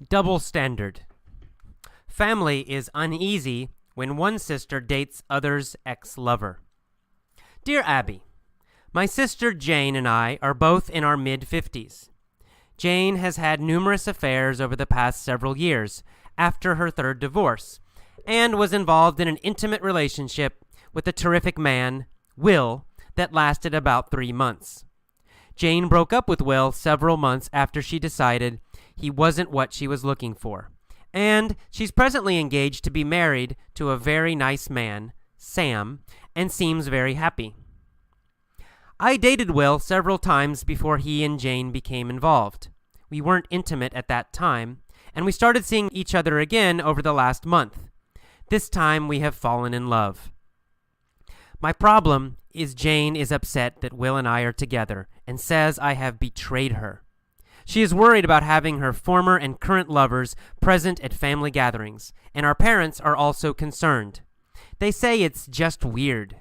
Double standard. Family is uneasy when one sister dates other's ex-lover. Dear Abby, my sister Jane and I are both in our mid-50s. Jane has had numerous affairs over the past several years after her third divorce and was involved in an intimate relationship with a terrific man, Will, that lasted about 3 months. Jane broke up with Will several months after she decided he wasn't what she was looking for. And she's presently engaged to be married to a very nice man, Sam, and seems very happy. I dated Will several times before he and Jane became involved. We weren't intimate at that time, and we started seeing each other again over the last month. This time we have fallen in love. My problem is Jane is upset that Will and I are together and says I have betrayed her. She is worried about having her former and current lovers present at family gatherings, and our parents are also concerned. They say it's just weird.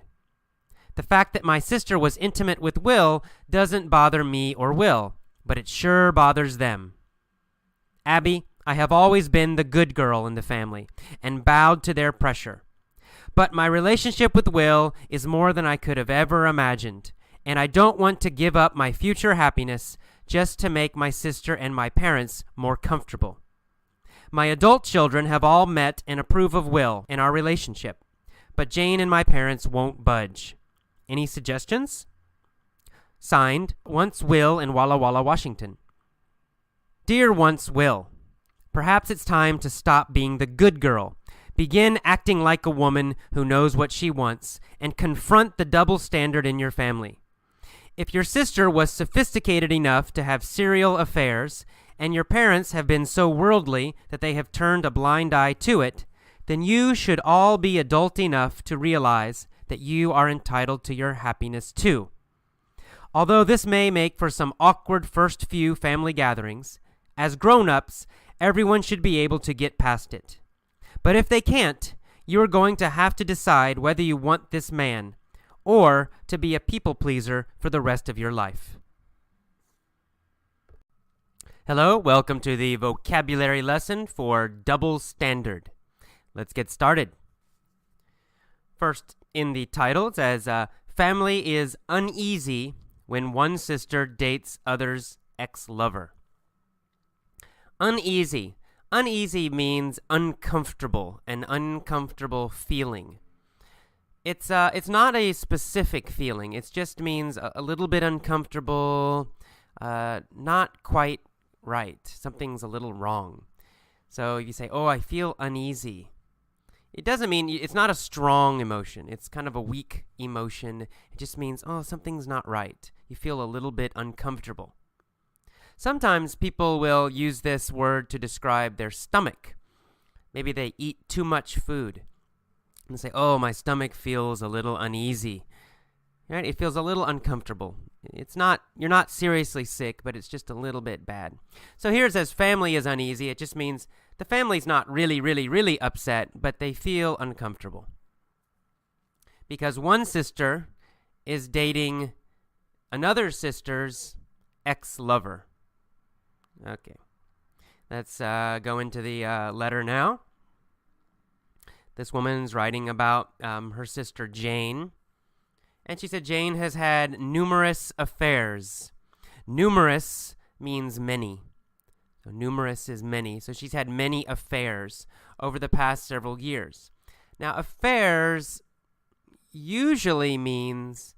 The fact that my sister was intimate with Will doesn't bother me or Will, but it sure bothers them. Abby, I have always been the good girl in the family and bowed to their pressure. But my relationship with Will is more than I could have ever imagined, and I don't want to give up my future happiness just to make my sister and my parents more comfortable. My adult children have all met and approve of Will and our relationship, but Jane and my parents won't budge. Any suggestions? Signed, Once Will in Walla Walla, Washington. Dear Once Will, perhaps it's time to stop being the good girl. Begin acting like a woman who knows what she wants and confront the double standard in your family. If your sister was sophisticated enough to have serial affairs and your parents have been so worldly that they have turned a blind eye to it, then you should all be adult enough to realize that you are entitled to your happiness too. Although this may make for some awkward first few family gatherings, as grown-ups, everyone should be able to get past it. But if they can't, you are going to have to decide whether you want this man or to be a people pleaser for the rest of your life. Hello, welcome to the vocabulary lesson for double standard. Let's get started. First, in the title, it says, family is uneasy when one sister dates other's ex-lover. Uneasy. Uneasy means uncomfortable, an uncomfortable feeling. It's not a specific feeling. It just means a little bit uncomfortable, not quite right. Something's a little wrong. So if you say, oh, I feel uneasy, it doesn't mean, it's not a strong emotion. It's kind of a weak emotion. It just means, oh, something's not right. You feel a little bit uncomfortable. Sometimes people will use this word to describe their stomach. Maybe they eat too much food and say, oh, my stomach feels a little uneasy. Right? It feels a little uncomfortable. You're not seriously sick, but it's just a little bit bad. So here it says family is uneasy. It just means the family's not really, really, really upset, but they feel uncomfortable. Because one sister is dating another sister's ex-lover. Okay, let's go into the letter now. This woman's writing about her sister Jane, and she said Jane has had numerous affairs. Numerous means many. So numerous is many. So she's had many affairs over the past several years. Now, affairs usually means,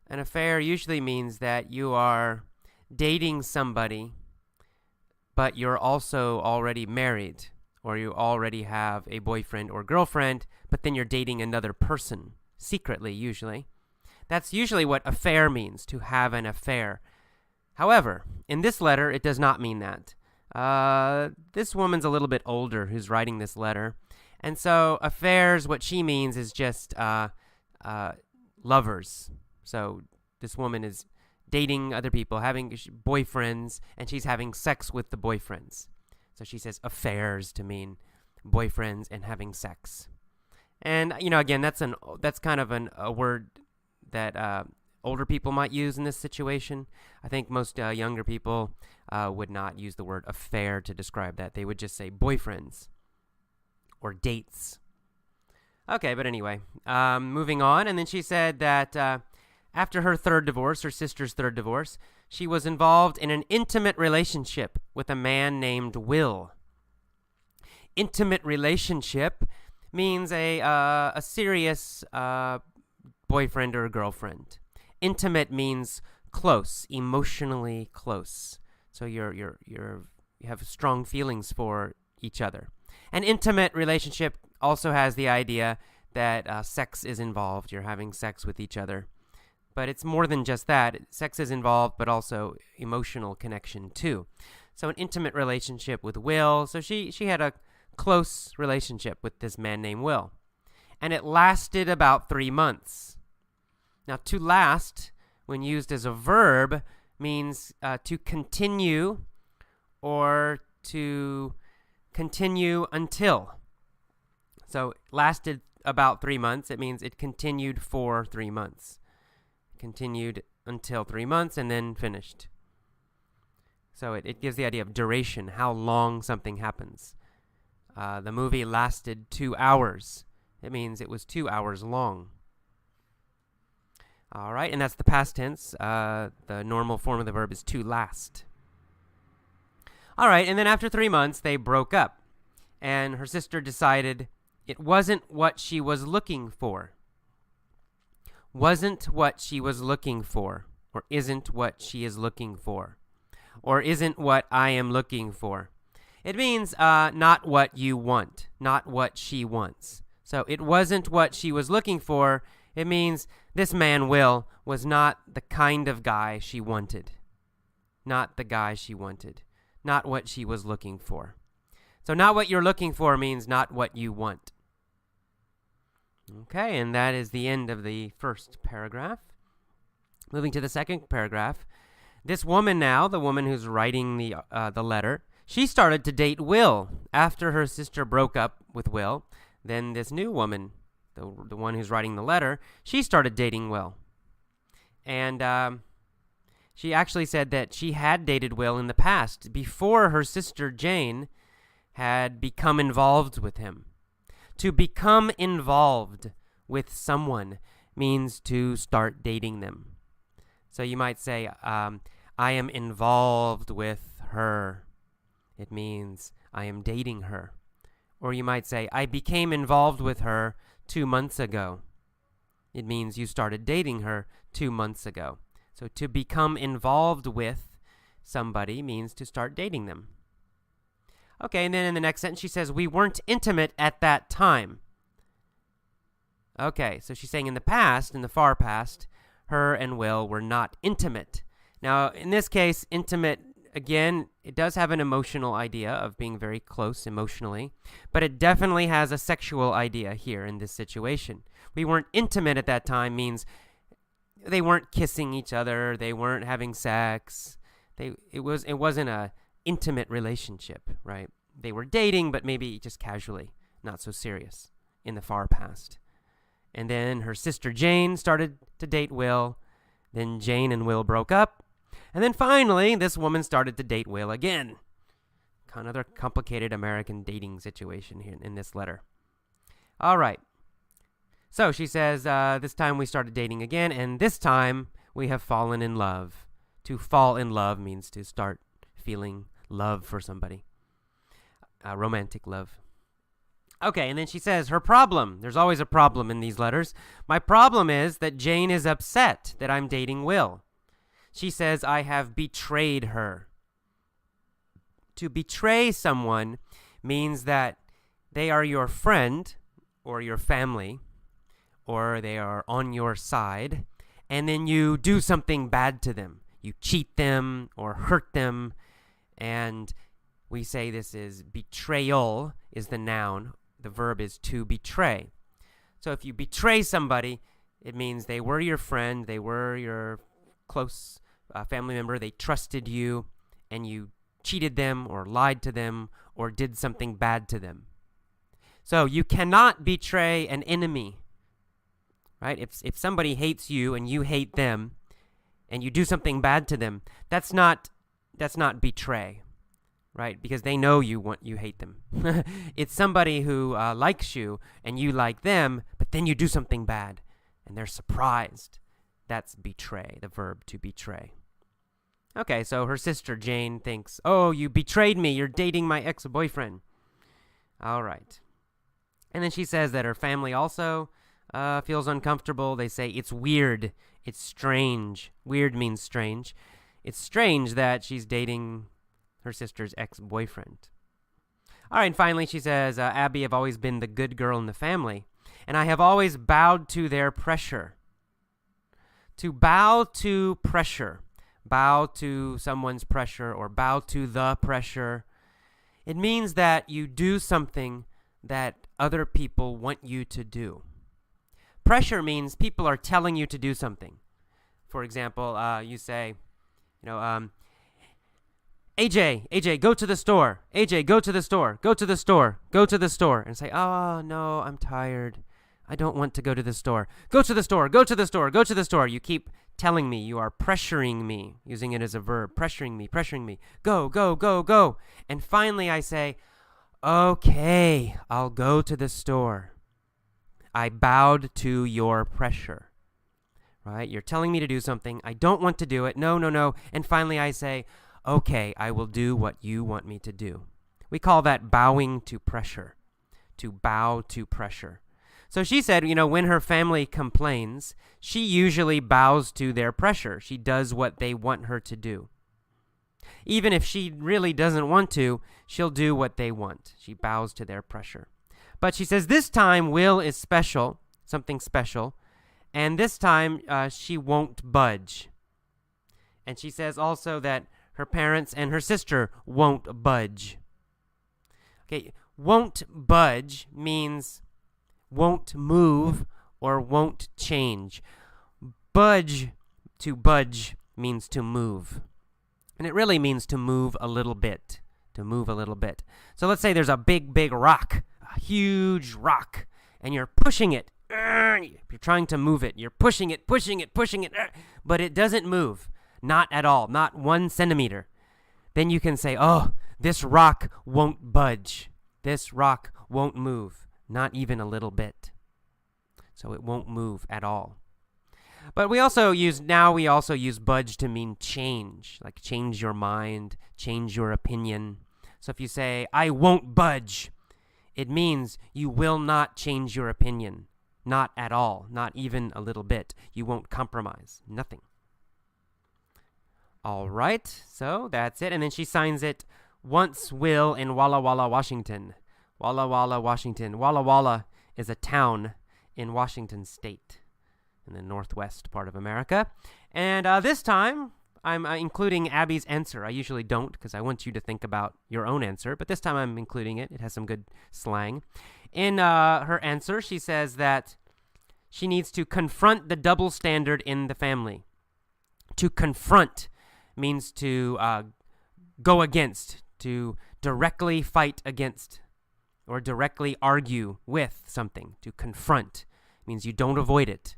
an affair usually means that you are dating somebody, but you're also already married, or you already have a boyfriend or girlfriend, but then you're dating another person, secretly usually. That's usually what affair means, to have an affair. However, in this letter, it does not mean that. This woman's a little bit older who's writing this letter, and so affairs, what she means is just lovers. So this woman is dating other people, having boyfriends, and she's having sex with the boyfriends. So she says affairs to mean boyfriends and having sex. And, again, that's kind of a word that older people might use in this situation. I think most younger people would not use the word affair to describe that. They would just say boyfriends or dates. Okay, but anyway, moving on. And then she said that after her sister's third divorce, she was involved in an intimate relationship with a man named Will. Intimate relationship means a serious boyfriend or girlfriend. Intimate means close, emotionally close. So you have strong feelings for each other. An intimate relationship also has the idea that sex is involved. You're having sex with each other. But it's more than just that. Sex is involved, but also emotional connection too. So an intimate relationship with Will. So she had a close relationship with this man named Will. And it lasted about 3 months. Now, to last, when used as a verb, means to continue or to continue until. So lasted about 3 months. It means it continued for 3 months. Continued until 3 months and then finished. So it gives the idea of duration, how long something happens. The movie lasted 2 hours. It means it was 2 hours long. All right, and that's the past tense. The normal form of the verb is to last. All right, and then after 3 months, they broke up. And her sister decided it wasn't what she was looking for. Wasn't what she was looking for. Or isn't what she is looking for. Or isn't what I am looking for. It means not what you want, not what she wants. So it wasn't what she was looking for. It means this man, Will, was not the kind of guy she wanted. Not the guy she wanted. Not what she was looking for. So not what you're looking for means not what you want. Okay, and that is the end of the first paragraph. Moving to the second paragraph. This woman now, the woman who's writing the letter, she started to date Will after her sister broke up with Will. Then this new woman, the one who's writing the letter, she started dating Will. And she actually said that she had dated Will in the past before her sister Jane had become involved with him. To become involved with someone means to start dating them. So you might say, I am involved with her. It means I am dating her. Or you might say, I became involved with her 2 months ago. It means you started dating her 2 months ago. So to become involved with somebody means to start dating them. Okay, and then in the next sentence she says, we weren't intimate at that time. Okay, so she's saying in the past, in the far past, her and Will were not intimate. Now, in this case, intimate, again, it does have an emotional idea of being very close emotionally, but it definitely has a sexual idea here in this situation. We weren't intimate at that time means they weren't kissing each other, they weren't having sex. It wasn't a intimate relationship, right? They were dating, but maybe just casually, not so serious in the far past. And then her sister Jane started to date Will. Then Jane and Will broke up. And then finally, this woman started to date Will again. Another complicated American dating situation here in this letter. All right. So she says, this time we started dating again, and this time we have fallen in love. To fall in love means to start feeling love for somebody. Romantic love. Okay, and then she says, her problem. There's always a problem in these letters. My problem is that Jane is upset that I'm dating Will. She says, I have betrayed her. To betray someone means that they are your friend or your family, or they are on your side, and then you do something bad to them. You cheat them or hurt them, and we say this is betrayal is the noun. The verb is to betray. So if you betray somebody, it means they were your friend, they were your close family member, they trusted you, and you cheated them or lied to them or did something bad to them. So you cannot betray an enemy, right? If somebody hates you and you hate them and you do something bad to them, that's not that's not betray, right? Because they know you hate them. It's somebody who likes you and you like them, but then you do something bad and they're surprised. That's betray, the verb to betray. Okay, so her sister Jane thinks, oh, you betrayed me. You're dating my ex-boyfriend. All right. And then she says that her family also feels uncomfortable. They say it's weird. It's strange. Weird means strange. It's strange that she's dating her sister's ex-boyfriend. All right, and finally she says, Abby, I've always been the good girl in the family, and I have always bowed to their pressure. To bow to pressure, bow to someone's pressure or bow to the pressure, it means that you do something that other people want you to do. Pressure means people are telling you to do something. For example, you say, AJ, go to the store. AJ, go to the store. Go to the store. Go to the store. And say, oh, no, I'm tired. I don't want to go to the store. Go to the store. Go to the store. Go to the store. You keep telling me. You are pressuring me, using it as a verb. Pressuring me, pressuring me. Go, go, go, go. And finally I say, okay, I'll go to the store. I bowed to your pressure. Right? You're telling me to do something. I don't want to do it. No, no, no. And finally I say, okay, I will do what you want me to do. We call that bowing to pressure. To bow to pressure. So she said, when her family complains, she usually bows to their pressure. She does what they want her to do. Even if she really doesn't want to, she'll do what they want. She bows to their pressure. But she says this time Will is special, something special, and this time she won't budge. And she says also that her parents and her sister won't budge. Okay, won't budge means won't move or won't change. Budge, to budge, means to move. And it really means to move a little bit. To move a little bit. So let's say there's a big, big rock. A huge rock. And you're pushing it. You're trying to move it. You're pushing it, pushing it, pushing it. But it doesn't move. Not at all. Not 1 centimeter. Then you can say, oh, this rock won't budge. This rock won't move. Not even a little bit. So it won't move at all. But we also use budge to mean change. Like change your mind, change your opinion. So if you say, I won't budge, it means you will not change your opinion. Not at all. Not even a little bit. You won't compromise. Nothing. All right. So that's it. And then she signs it, Once Will in Walla Walla, Washington. Walla Walla, Washington. Walla Walla is a town in Washington State in the northwest part of America. And this time, I'm including Abby's answer. I usually don't because I want you to think about your own answer. But this time I'm including it. It has some good slang. In her answer, she says that she needs to confront the double standard in the family. To confront means to go against, to directly fight against, or directly argue with something. To confront means you don't avoid it.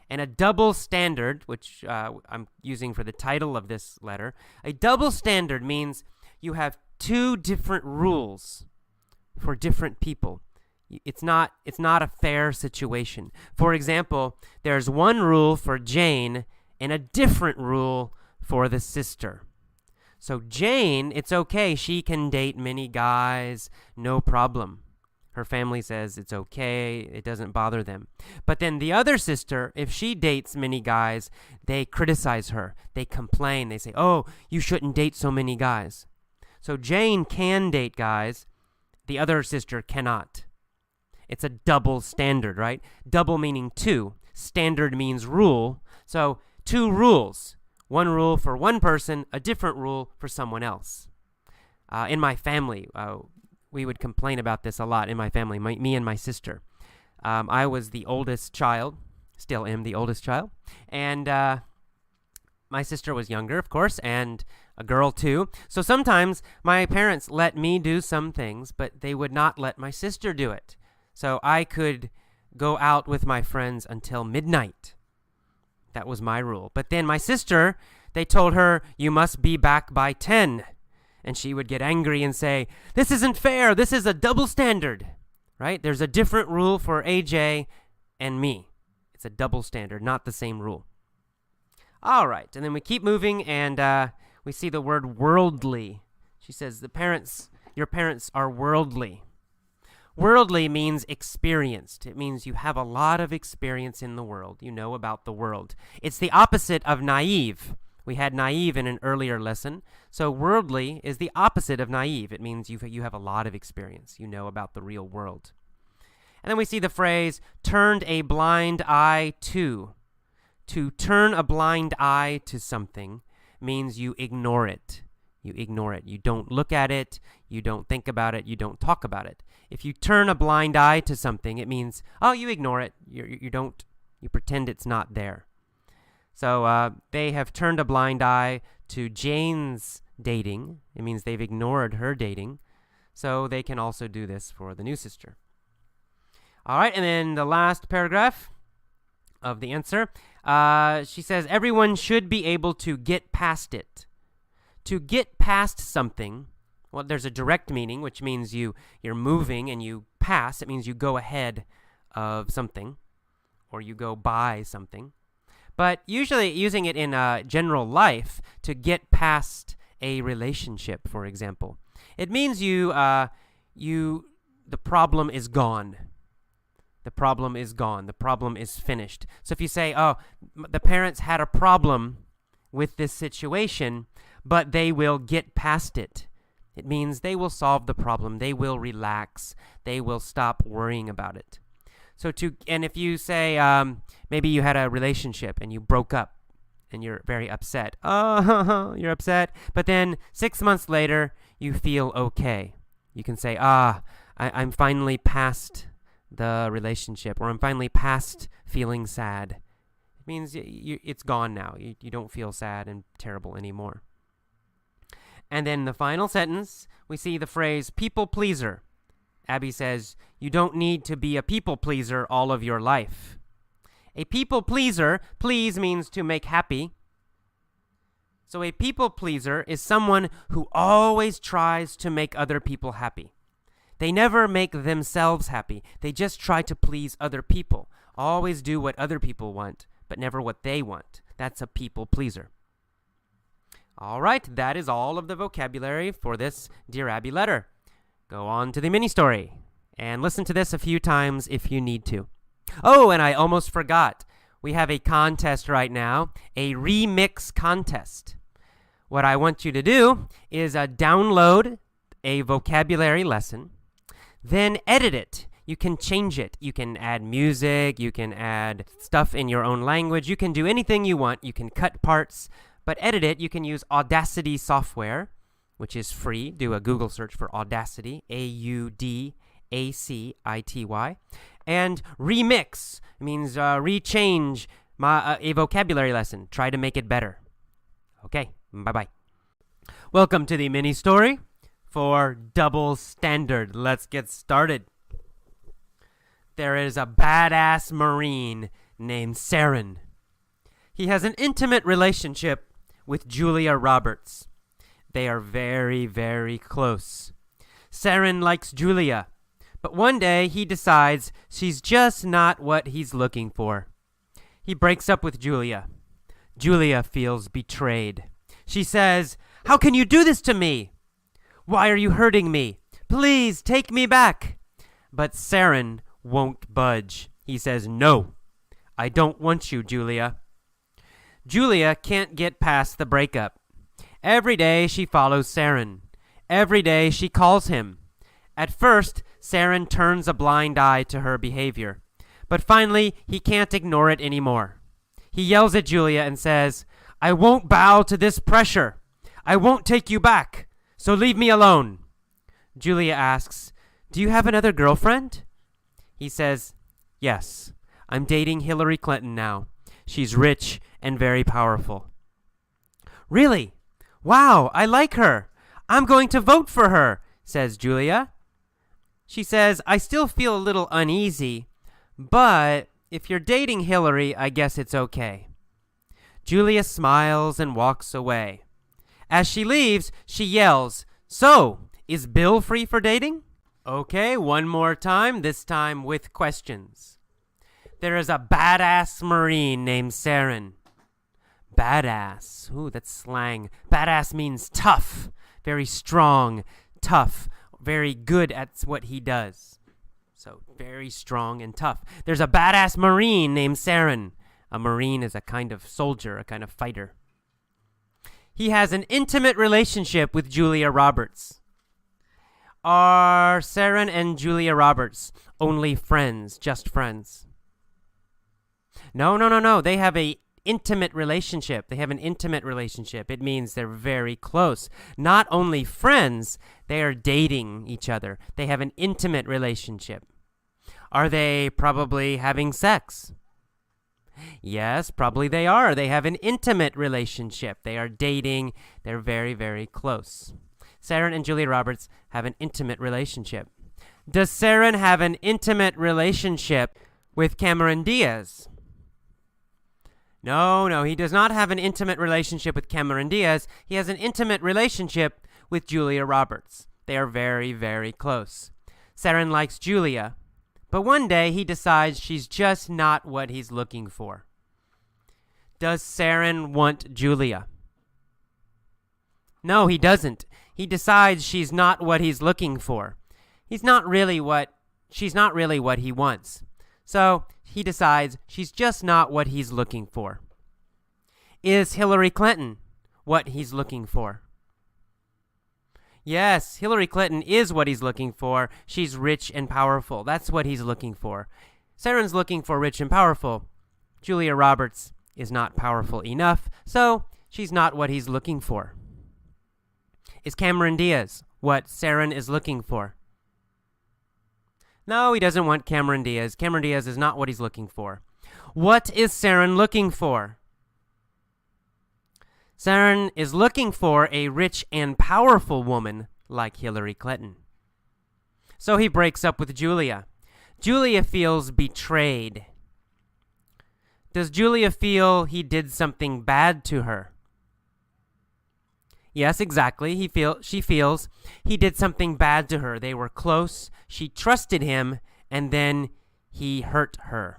And a double standard, which I'm using for the title of this letter, a double standard means you have 2 different rules for different people. It's not a fair situation. For example, there's one rule for Jane and a different rule for the sister. So Jane, it's okay. She can date many guys, no problem. Her family says it's okay. It doesn't bother them. But then the other sister, if she dates many guys, they criticize her. They complain. They say, oh, you shouldn't date so many guys. So Jane can date guys. The other sister cannot. It's a double standard, right? Double meaning 2. Standard means rule. So 2 rules. One rule for one person, a different rule for someone else. In my family, we would complain about this a lot in my family, me and my sister. I was the oldest child, still am the oldest child, and my sister was younger, of course, and a girl too. So sometimes my parents let me do some things, but they would not let my sister do it. So I could go out with my friends until midnight. That was my rule. But then my sister They told her, "You must be back by 10." And she would get angry and say, "This isn't fair. This is a double standard." Right? There's a different rule for AJ and me. It's a double standard, not the same rule. All right. And then we keep moving, and we see the word worldly. She says, your parents are worldly. Worldly means experienced. It means you have a lot of experience in the world. You know about the world. It's the opposite of naive. We had naive in an earlier lesson. So worldly is the opposite of naive. It means you have a lot of experience. You know about the real world. And then we see the phrase, turned a blind eye to. To turn a blind eye to something means you ignore it. You ignore it. You don't look at it. You don't think about it. You don't talk about it. If you turn a blind eye to something, it means, oh, you ignore it. You pretend it's not there. So they have turned a blind eye to Jane's dating. It means they've ignored her dating. So they can also do this for the new sister. All right, and then the last paragraph of the answer. She says, everyone should be able to get past it. To get past something, well, there's a direct meaning, which means you're moving and you pass. It means you go ahead of something or you go by something. But usually using it in general life to get past a relationship, for example, it means the problem is gone. The problem is gone. The problem is finished. So if you say, oh, the parents had a problem with this situation, but they will get past it. It means they will solve the problem. They will relax. They will stop worrying about it. And if you say, maybe you had a relationship and you broke up and you're very upset. Oh, you're upset. But then 6 months later, you feel okay. You can say, I'm finally past the relationship, or I'm finally past feeling sad. It means it's gone now. You don't feel sad and terrible anymore. And then the final sentence, we see the phrase people pleaser. Abby says, you don't need to be a people pleaser all of your life. A people pleaser, please means to make happy. So a people pleaser is someone who always tries to make other people happy. They never make themselves happy. They just try to please other people. Always do what other people want, but never what they want. That's a people pleaser. All right, that is all of the vocabulary for this Dear Abby letter. Go on to the mini story and listen to this a few times if you need to. Oh, and I almost forgot. We have a contest right now, a remix contest. What I want you to do is download a vocabulary lesson, then edit it. You can change it. You can add music. You can add stuff in your own language. You can do anything you want. You can cut parts. But edit it, you can use Audacity software, which is free. Do a Google search for Audacity, Audacity. And remix means rechange a vocabulary lesson. Try to make it better. Okay, bye-bye. Welcome to the mini story for Double Standard. Let's get started. There is a badass Marine named Saren. He has an intimate relationship with Julia Roberts. They are very, very close. Saren likes Julia, but one day he decides she's just not what he's looking for. He breaks up with Julia. Julia feels betrayed. She says, "How can you do this to me? Why are you hurting me? Please take me back." But Saren won't budge. He says, "No, I don't want you, Julia." Julia can't get past the breakup. Every day she follows Saren. Every day she calls him. At first, Saren turns a blind eye to her behavior. But finally, he can't ignore it anymore. He yells at Julia and says, "I won't bow to this pressure. I won't take you back. So leave me alone." Julia asks, "Do you have another girlfriend?" He says, "Yes, I'm dating Hillary Clinton now. She's rich and very powerful." "Really? Wow, I like her. I'm going to vote for her," says Julia. She says, "I still feel a little uneasy, but if you're dating Hillary, I guess it's okay." Julia smiles and walks away. As she leaves, she yells, "So, is Bill free for dating?" Okay, one more time, this time with questions. There is a badass Marine named Saren. Badass. Ooh, that's slang. Badass means tough, very strong, tough, very good at what he does. So, very strong and tough. There's a badass Marine named Saren. A Marine is a kind of soldier, a kind of fighter. He has an intimate relationship with Julia Roberts. Are Saren and Julia Roberts only friends, just friends? No. They have an intimate relationship. They have an intimate relationship. It means they're very close. Not only friends, they are dating each other. They have an intimate relationship. Are they probably having sex? Yes, probably they are. They have an intimate relationship. They are dating. They're very, very close. Saren and Julia Roberts have an intimate relationship. Does Saren have an intimate relationship with Cameron Diaz? No, he does not have an intimate relationship with Cameron Diaz. He has an intimate relationship with Julia Roberts. They are very, very close. Saren likes Julia, but one day he decides she's just not what he's looking for. Does Saren want Julia? No, he doesn't. He decides she's not what he's looking for. She's not really what he wants. So he decides she's just not what he's looking for. Is Hillary Clinton what he's looking for? Yes, Hillary Clinton is what he's looking for. She's rich and powerful. That's what he's looking for. Saren's looking for rich and powerful. Julia Roberts is not powerful enough, so she's not what he's looking for. Is Cameron Diaz what Saren is looking for? No, he doesn't want Cameron Diaz. Cameron Diaz is not what he's looking for. What is Saren looking for? Saren is looking for a rich and powerful woman like Hillary Clinton. So he breaks up with Julia. Julia feels betrayed. Does Julia feel he did something bad to her? Yes, exactly. She feels he did something bad to her. They were close. She trusted him, and then he hurt her.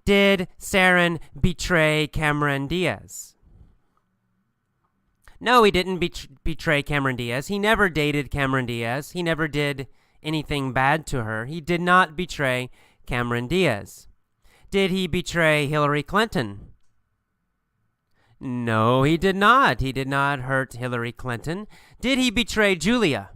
Did Saren betray Cameron Diaz? No, he didn't betray Cameron Diaz. He never dated Cameron Diaz. He never did anything bad to her. He did not betray Cameron Diaz. Did he betray Hillary Clinton? No, he did not. He did not hurt Hillary Clinton. Did he betray Julia?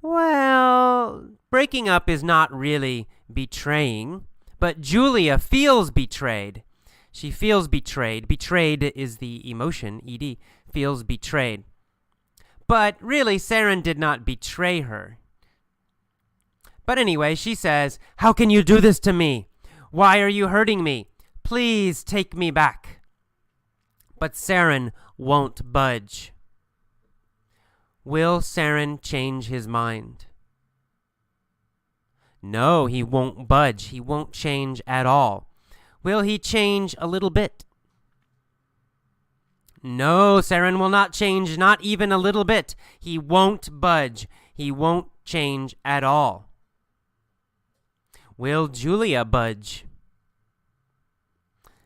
Well, breaking up is not really betraying, but Julia feels betrayed. She feels betrayed. Betrayed is the emotion, ed, feels betrayed. But really, Saren did not betray her. But anyway, she says, "How can you do this to me? Why are you hurting me? Please take me back." But Saren won't budge. Will Saren change his mind? No, he won't budge. He won't change at all. Will he change a little bit? No, Saren will not change, not even a little bit. He won't budge. He won't change at all. Will Julia budge?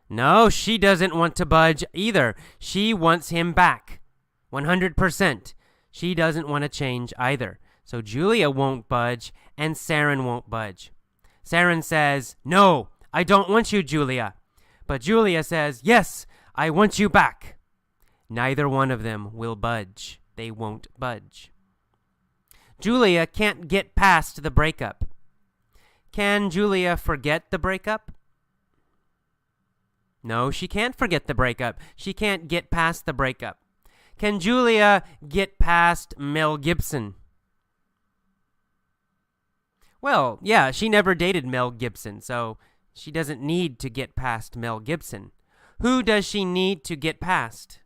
No, she doesn't want to budge either. She wants him back. 100%. She doesn't want to change either. So Julia won't budge, and Saren won't budge. Saren says, "No, I don't want you, Julia." But Julia says, "Yes, I want you back." Neither one of them will budge. They won't budge. Julia can't get past the breakup. Can Julia forget the breakup? No, she can't forget the breakup. She can't get past the breakup. Can Julia get past Mel Gibson? Well, yeah, she never dated Mel Gibson, so she doesn't need to get past Mel Gibson. Who does she need to get past?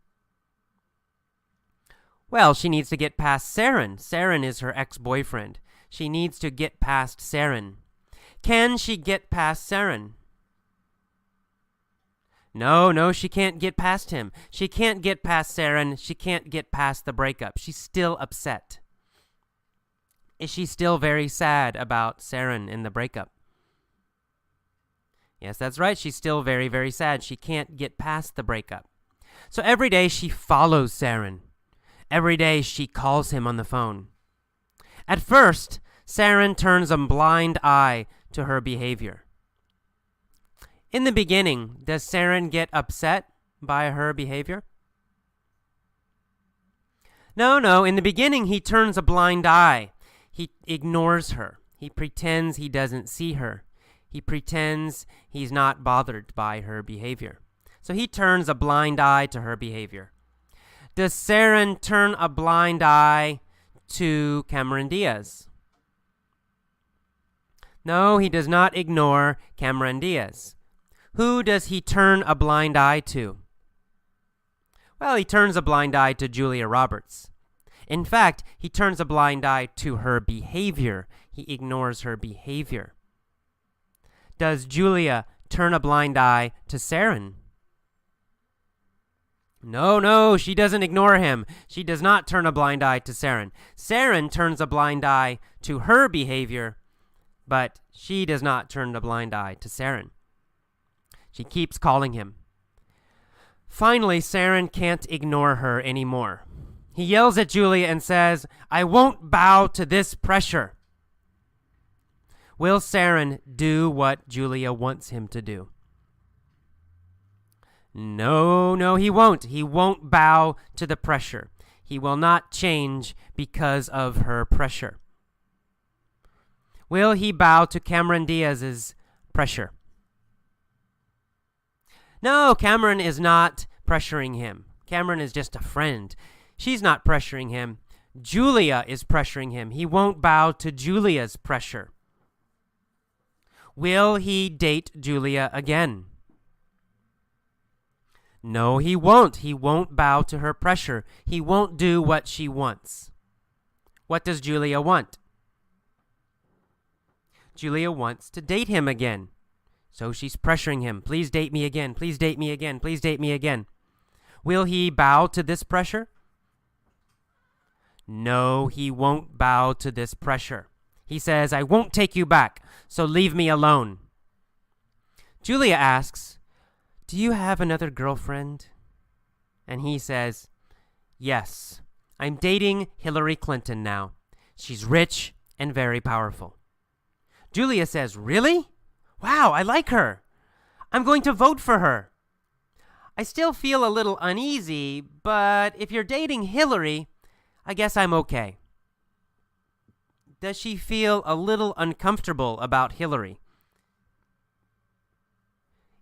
Well, she needs to get past Saren. Saren is her ex-boyfriend. She needs to get past Saren. Can she get past Saren? No, she can't get past him. She can't get past Saren. She can't get past the breakup. She's still upset. Is she still very sad about Saren and the breakup? Yes, that's right. She's still very, very sad. She can't get past the breakup. So every day she follows Saren. Every day she calls him on the phone. At first, Saren turns a blind eye to her behavior. In the beginning, does Saren get upset by her behavior? No. In the beginning, he turns a blind eye. He ignores her. He pretends he doesn't see her. He pretends he's not bothered by her behavior. So he turns a blind eye to her behavior. Does Saren turn a blind eye to Cameron Diaz? No, he does not ignore Cameron Diaz. Who does he turn a blind eye to? Well, he turns a blind eye to Julia Roberts. In fact, he turns a blind eye to her behavior. He ignores her behavior. Does Julia turn a blind eye to Saren? No, she doesn't ignore him. She does not turn a blind eye to Saren. Saren turns a blind eye to her behavior, but she does not turn a blind eye to Saren. She keeps calling him. Finally, Saren can't ignore her anymore. He yells at Julia and says, "I won't bow to this pressure." Will Saren do what Julia wants him to do? No, he won't. He won't bow to the pressure. He will not change because of her pressure. Will he bow to Cameron Diaz's pressure? No, Cameron is not pressuring him. Cameron is just a friend. She's not pressuring him. Julia is pressuring him. He won't bow to Julia's pressure. Will he date Julia again? No, he won't. He won't bow to her pressure. He won't do what she wants. What does Julia want? Julia wants to date him again. So she's pressuring him. Please date me again. Please date me again. Please date me again. Will he bow to this pressure? No, he won't bow to this pressure. He says, "I won't take you back, so leave me alone." Julia asks, "Do you have another girlfriend?" And he says, "Yes, I'm dating Hillary Clinton now. She's rich and very powerful." Julia says, "Really? Wow, I like her. I'm going to vote for her. I still feel a little uneasy, but if you're dating Hillary, I guess I'm okay." Does she feel a little uncomfortable about Hillary?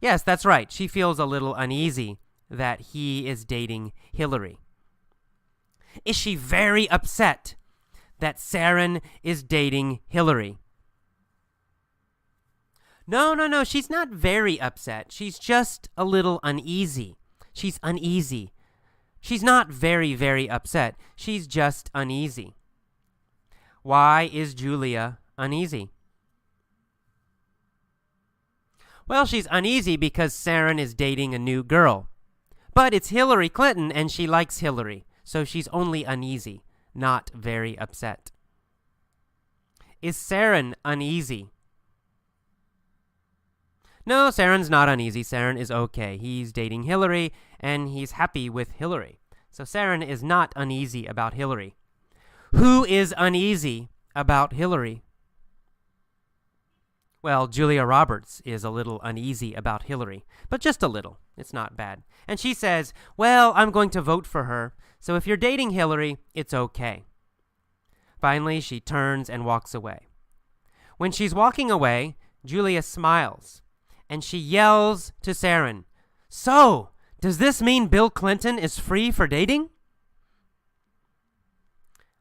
Yes, that's right. She feels a little uneasy that he is dating Hillary. Is she very upset that Saren is dating Hillary? No. She's not very upset. She's just a little uneasy. She's uneasy. She's not very, very upset. She's just uneasy. Why is Julia uneasy? Well, she's uneasy because Saren is dating a new girl. But it's Hillary Clinton and she likes Hillary, so she's only uneasy, not very upset. Is Saren uneasy? No, Saren's not uneasy. Saren is okay. He's dating Hillary and he's happy with Hillary. So Saren is not uneasy about Hillary. Who is uneasy about Hillary? Well, Julia Roberts is a little uneasy about Hillary, but just a little. It's not bad. And she says, "Well, I'm going to vote for her, so if you're dating Hillary, it's okay." Finally, she turns and walks away. When she's walking away, Julia smiles, and she yells to Saren, "So, does this mean Bill Clinton is free for dating?"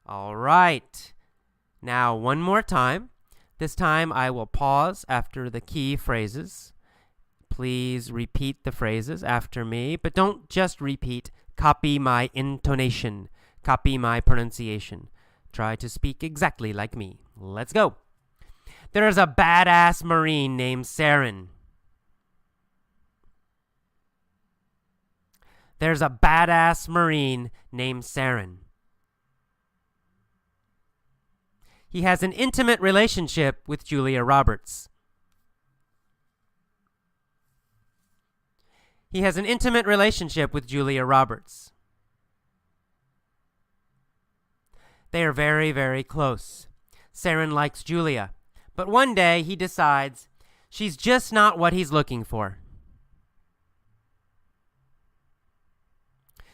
All right. Now, one more time. This time I will pause after the key phrases. Please repeat the phrases after me, but don't just repeat. Copy my intonation. Copy my pronunciation. Try to speak exactly like me. Let's go. There's a badass Marine named Saren. there's a badass Marine named Saren. He has an intimate relationship with Julia Roberts. He has an intimate relationship with Julia Roberts. They are very, very close. Saren likes Julia, but one day he decides she's just not what he's looking for.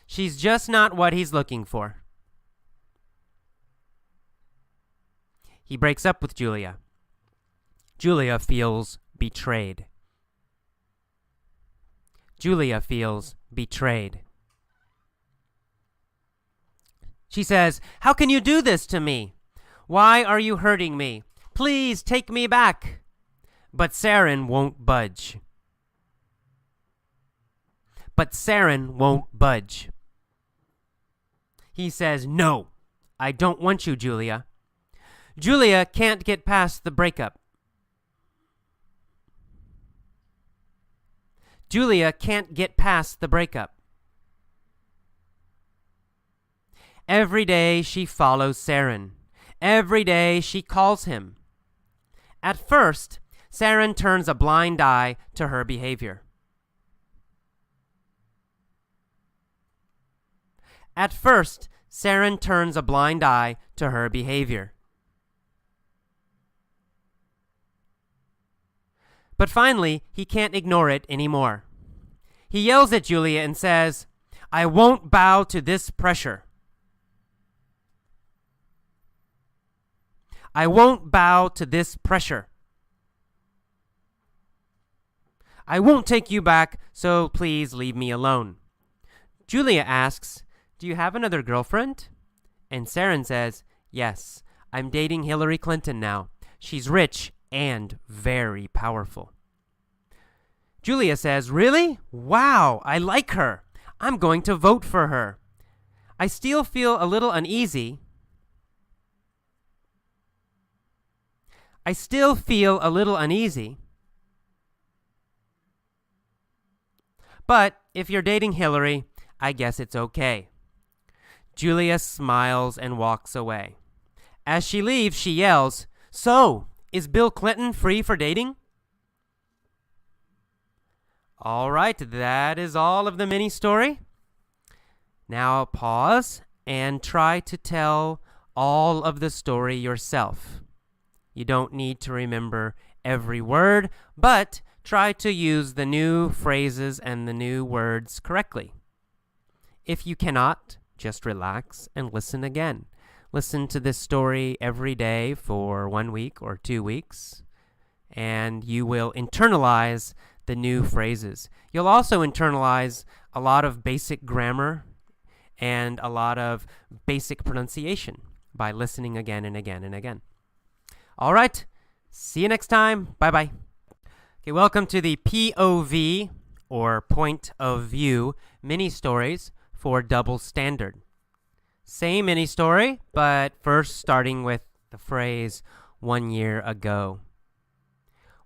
She's just not what he's looking for. He breaks up with Julia. Julia feels betrayed. Julia feels betrayed. She says, "How can you do this to me? Why are you hurting me? Please take me back." But Saren won't budge. But Saren won't budge. He says, "No, I don't want you, Julia." Julia can't get past the breakup. Julia can't get past the breakup. Every day she follows Saren. Every day she calls him. At first, Saren turns a blind eye to her behavior. At first, Saren turns a blind eye to her behavior. But finally, he can't ignore it anymore. He yells at Julia and says, "I won't bow to this pressure. I won't bow to this pressure. I won't take you back, so please leave me alone." Julia asks, "Do you have another girlfriend?" And Saren says, "Yes, I'm dating Hillary Clinton now. She's rich and very powerful." Julia says, "Really? Wow, I like her. I'm going to vote for her. I still feel a little uneasy. But if you're dating Hillary, I guess it's okay." Julia smiles and walks away. As she leaves, she yells, "So, is Bill Clinton free for dating?" All right, that is all of the mini story. Now pause and try to tell all of the story yourself. You don't need to remember every word, but try to use the new phrases and the new words correctly. If you cannot, just relax and listen again. Listen to this story every day for 1 week or 2 weeks, and you will internalize the new phrases. You'll also internalize a lot of basic grammar and a lot of basic pronunciation by listening again and again and again. All right, see you next time. Bye-bye. Okay, welcome to the POV, or point of view, mini stories for double standard. Same mini story, but first starting with the phrase 1 year ago.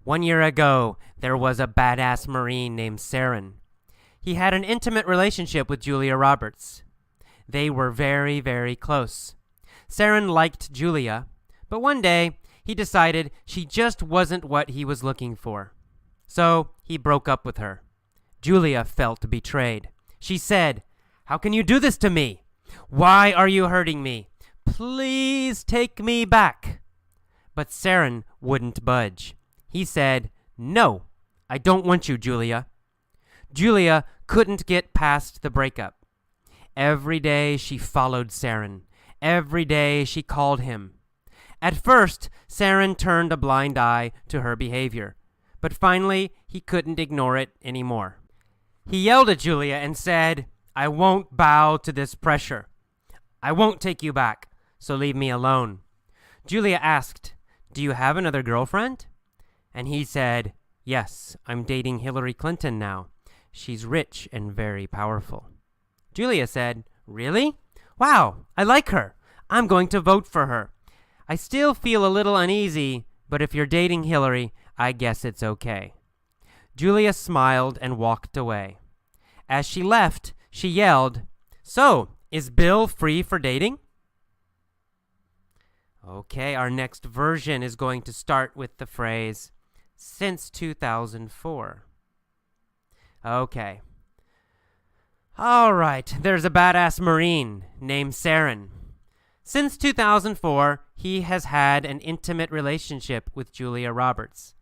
1 year ago, there was a badass Marine named Saren. He had an intimate relationship with Julia Roberts. They were very, very close. Saren liked Julia, but one day he decided she just wasn't what he was looking for. So he broke up with her. Julia felt betrayed. She said, "How can you do this to me? Why are you hurting me? Please take me back." But Saren wouldn't budge. He said, "No, I don't want you, Julia." Julia couldn't get past the breakup. Every day she followed Saren. Every day she called him. At first, Saren turned a blind eye to her behavior, but finally he couldn't ignore it anymore. He yelled at Julia and said, "I won't bow to this pressure. I won't take you back, so leave me alone." Julia asked, "Do you have another girlfriend?" And he said, "Yes, I'm dating Hillary Clinton now. She's rich and very powerful." Julia said, "Really? Wow, I like her. I'm going to vote for her. I still feel a little uneasy, but if you're dating Hillary, I guess it's okay." Julia smiled and walked away. As she left, she yelled, "So, is Bill free for dating?" Okay, our next version is going to start with the phrase, "since 2004." Okay. All right, there's a badass Marine named Saren. Since 2004, he has had an intimate relationship with Julia Roberts.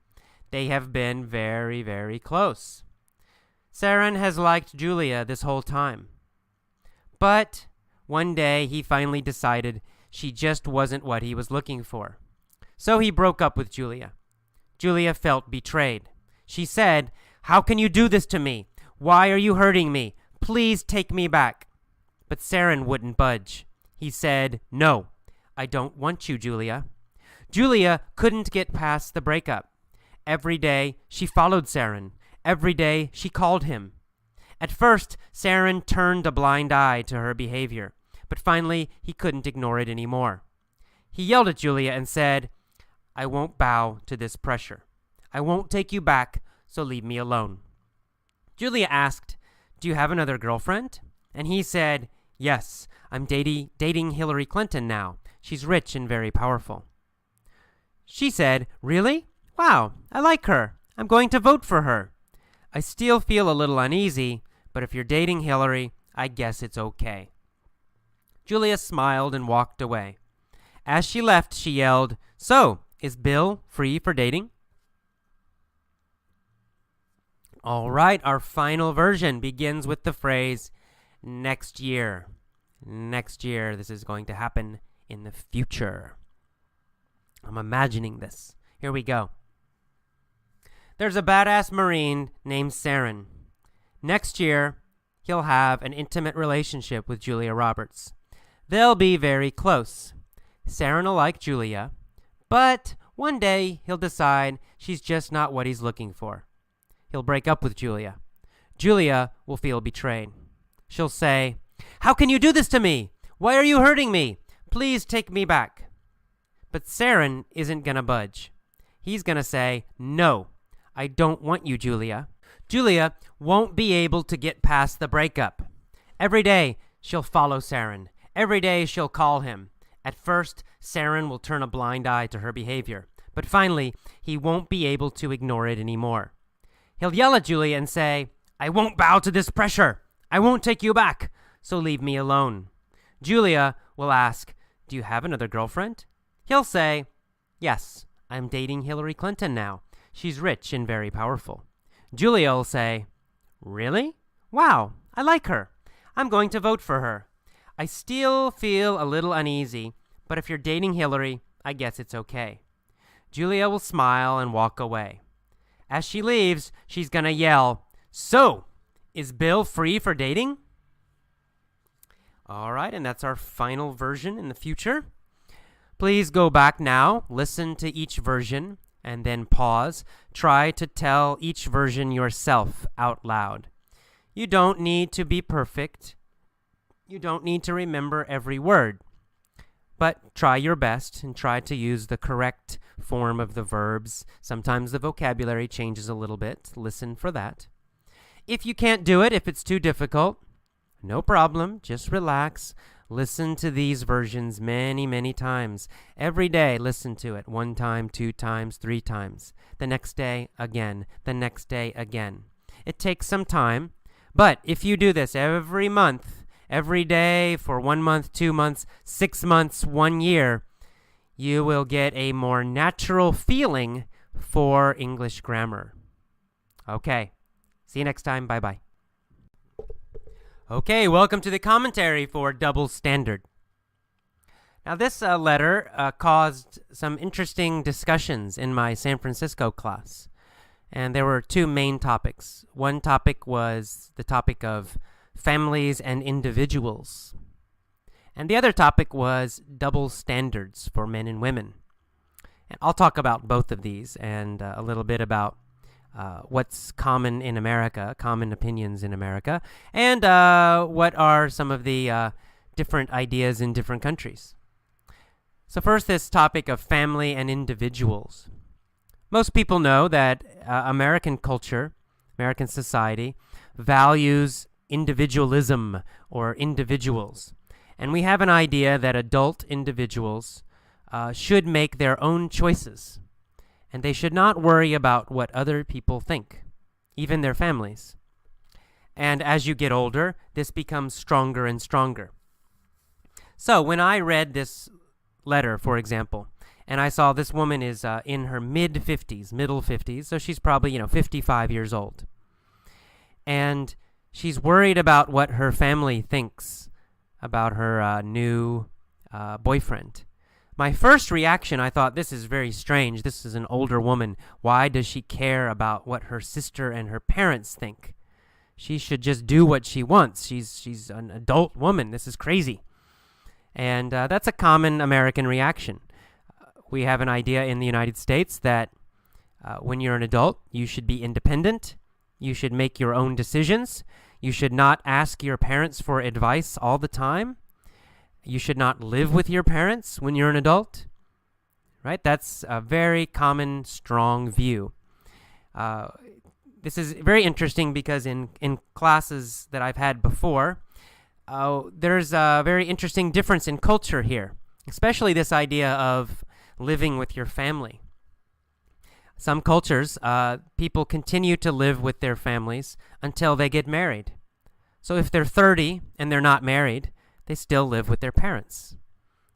They have been very, very close. Saren has liked Julia this whole time. But one day he finally decided she just wasn't what he was looking for. So he broke up with Julia. Julia felt betrayed. She said, "How can you do this to me? Why are you hurting me? Please take me back." But Saren wouldn't budge. He said, "No, I don't want you, Julia." Julia couldn't get past the breakup. Every day she followed Saren. Every day she called him. At first, Saren turned a blind eye to her behavior, but finally he couldn't ignore it anymore. He yelled at Julia and said, "I won't bow to this pressure. I won't take you back, so leave me alone." Julia asked, "Do you have another girlfriend?" And he said, "Yes, I'm dating Hillary Clinton now. She's rich and very powerful." She said, "Really? Wow, I like her. I'm going to vote for her. I still feel a little uneasy, but if you're dating Hillary, I guess it's okay." Julia smiled and walked away. As she left, she yelled, "So, is Bill free for dating?" All right, our final version begins with the phrase, "next year." Next year, this is going to happen in the future. I'm imagining this. Here we go. There's a badass Marine named Saren. Next year, he'll have an intimate relationship with Julia Roberts. They'll be very close. Saren will like Julia, but one day he'll decide she's just not what he's looking for. He'll break up with Julia. Julia will feel betrayed. She'll say, "How can you do this to me? Why are you hurting me? Please take me back." But Saren isn't going to budge. He's going to say, "No, I don't want you, Julia." Julia won't be able to get past the breakup. Every day, she'll follow Saren. Every day, she'll call him. At first, Saren will turn a blind eye to her behavior. But finally, he won't be able to ignore it anymore. He'll yell at Julia and say, "I won't bow to this pressure. I won't take you back, so leave me alone." Julia will ask, "Do you have another girlfriend?" He'll say, "Yes, I'm dating Hillary Clinton now. She's rich and very powerful." Julia will say, "Really? Wow, I like her. I'm going to vote for her. I still feel a little uneasy, but if you're dating Hillary, I guess it's okay." Julia will smile and walk away. As she leaves, she's going to yell, "So, is Bill free for dating?" All right, and that's our final version in the future. Please go back now, listen to each version, and then pause. Try to tell each version yourself out loud. You don't need to be perfect. You don't need to remember every word. But try your best and try to use the correct form of the verbs. Sometimes the vocabulary changes a little bit. Listen for that. If you can't do it, if it's too difficult, no problem. Just relax. Listen to these versions many, many times. Every day, listen to it 1 time, 2 times, 3 times. The next day, again. The next day, again. It takes some time, but if you do this every month, every day for 1 month, 2 months, 6 months, 1 year, you will get a more natural feeling for English grammar. Okay. See you next time. Bye-bye. Okay, welcome to the commentary for Double Standard. Now, this letter caused some interesting discussions in my San Francisco class. And there were 2 main topics. One topic was the topic of families and individuals. And the other topic was double standards for men and women. And I'll talk about both of these and a little bit about what's common in America, common opinions in America, and what are some of the different ideas in different countries. So first, this topic of family and individuals. Most people know that American culture, American society, values individualism or individuals. And we have an idea that adult individuals should make their own choices. And they should not worry about what other people think, even their families. And as you get older, this becomes stronger and stronger. So when I read this letter, for example, and I saw this woman is in her mid-50s, middle 50s, so she's probably, 55 years old. And she's worried about what her family thinks about her new boyfriend. My first reaction, I thought, this is very strange. This is an older woman. Why does she care about what her sister and her parents think? She should just do what she wants. She's an adult woman. This is crazy. And that's a common American reaction. We have an idea in the United States that when you're an adult, you should be independent. You should make your own decisions. You should not ask your parents for advice all the time. You should not live with your parents when you're an adult. Right? That's a very common, strong view. This is very interesting because in classes that I've had before, there's a very interesting difference in culture here, especially this idea of living with your family. Some cultures, people continue to live with their families until they get married. So if they're 30 and they're not married, they still live with their parents.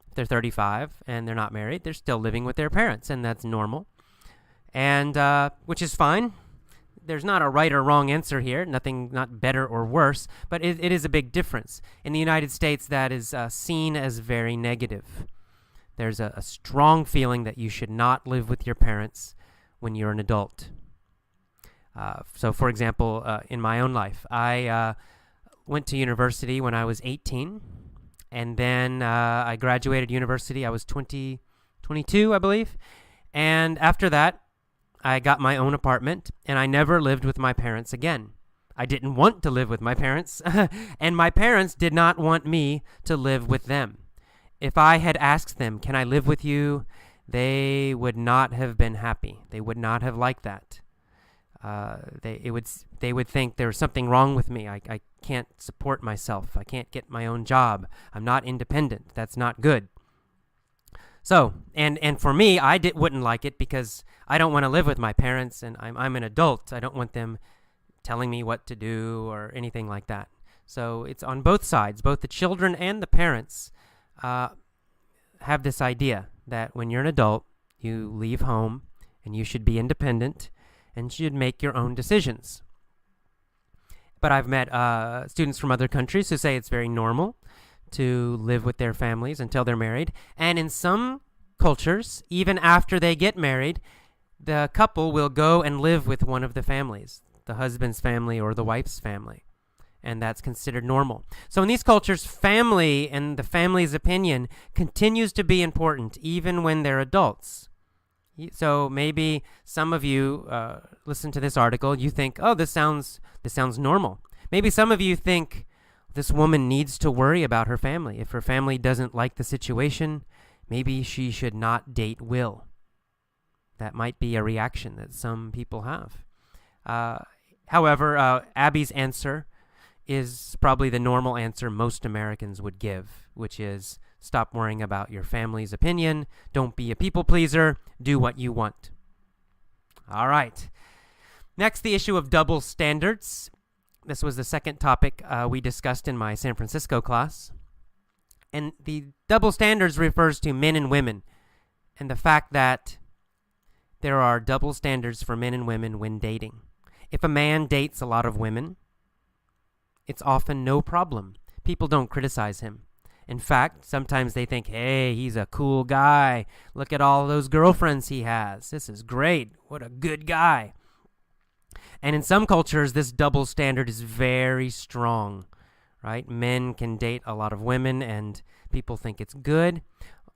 If they're 35 and they're not married, they're still living with their parents, and that's normal, and which is fine. There's not a right or wrong answer here, not better or worse, but it is a big difference. In the United States, that is seen as very negative. There's a strong feeling that you should not live with your parents when you're an adult. So, for example, in my own life, I went to university when I was 18, and then I graduated university. I was 22, I believe, and after that, I got my own apartment, and I never lived with my parents again. I didn't want to live with my parents, and my parents did not want me to live with them. If I had asked them, can I live with you, they would not have been happy. They would not have liked that. They would think there was something wrong with me. I can't support myself. I can't get my own job. I'm not independent. That's not good. So, and for me, I wouldn't like it because I don't want to live with my parents, and I'm an adult. I don't want them telling me what to do or anything like that. So it's on both sides. Both the children and the parents have this idea that when you're an adult, you leave home and you should be independent and should make your own decisions. But I've met students from other countries who say it's very normal to live with their families until they're married. And in some cultures, even after they get married, the couple will go and live with one of the families, the husband's family or the wife's family. And that's considered normal. So in these cultures, family and the family's opinion continues to be important even when they're adults. So maybe some of you listen to this article, you think, oh, this sounds normal. Maybe some of you think this woman needs to worry about her family. If her family doesn't like the situation, maybe she should not date Will. That might be a reaction that some people have. However, Abby's answer is probably the normal answer most Americans would give, which is stop worrying about your family's opinion. Don't be a people pleaser. Do what you want. All right. Next, the issue of double standards. This was the second topic we discussed in my San Francisco class. And the double standards refers to men and women, and the fact that there are double standards for men and women when dating. If a man dates a lot of women, it's often no problem. People don't criticize him. In fact, sometimes they think, hey, he's a cool guy. Look at all those girlfriends he has. This is great. What a good guy. And in some cultures, this double standard is very strong, right? Men can date a lot of women, and people think it's good.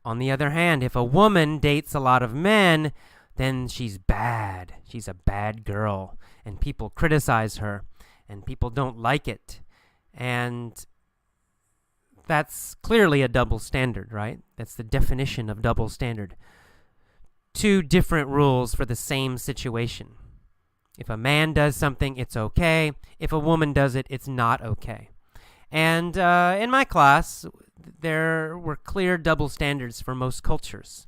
On the other hand, if a woman dates a lot of men, then she's bad. She's a bad girl, and people criticize her, and people don't like it. And that's clearly a double standard, right? That's the definition of double standard. Two different rules for the same situation. If a man does something, it's okay. If a woman does it, it's not okay. And in my class, there were clear double standards for most cultures.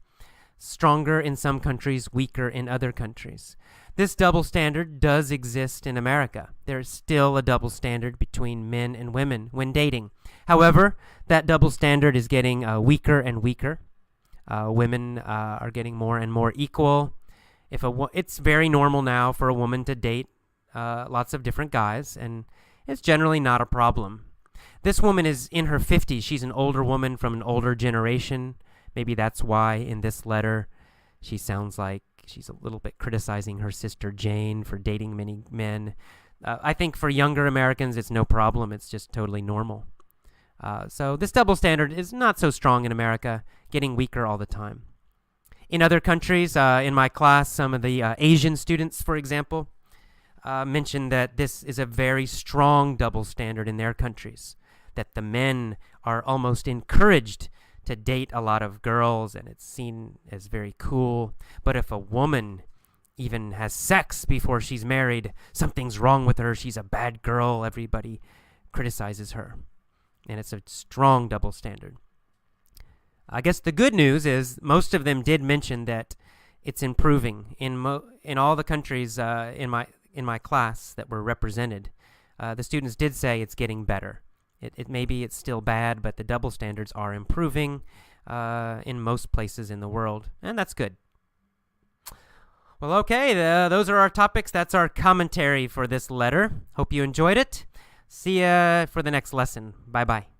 Stronger in some countries, weaker in other countries. This double standard does exist in America. There is still a double standard between men and women when dating. However, that double standard is getting weaker and weaker. Women are getting more and more equal. It's very normal now for a woman to date lots of different guys, and it's generally not a problem. This woman is in her 50s. She's an older woman from an older generation. Maybe that's why in this letter she sounds like she's a little bit criticizing her sister Jane for dating many men. I think for younger Americans it's no problem. It's just totally normal. So this double standard is not so strong in America, getting weaker all the time. In other countries, in my class, some of the Asian students, for example, mentioned that this is a very strong double standard in their countries, that the men are almost encouraged to date a lot of girls, and it's seen as very cool. But if a woman even has sex before she's married, something's wrong with her, she's a bad girl, everybody criticizes her. And it's a strong double standard. I guess the good news is most of them did mention that it's improving in all the countries in my class that were represented. The students did say it's getting better. Maybe it's still bad, but the double standards are improving in most places in the world, and that's good. Well, okay, those are our topics. That's our commentary for this letter. Hope you enjoyed it. See ya for the next lesson. Bye-bye.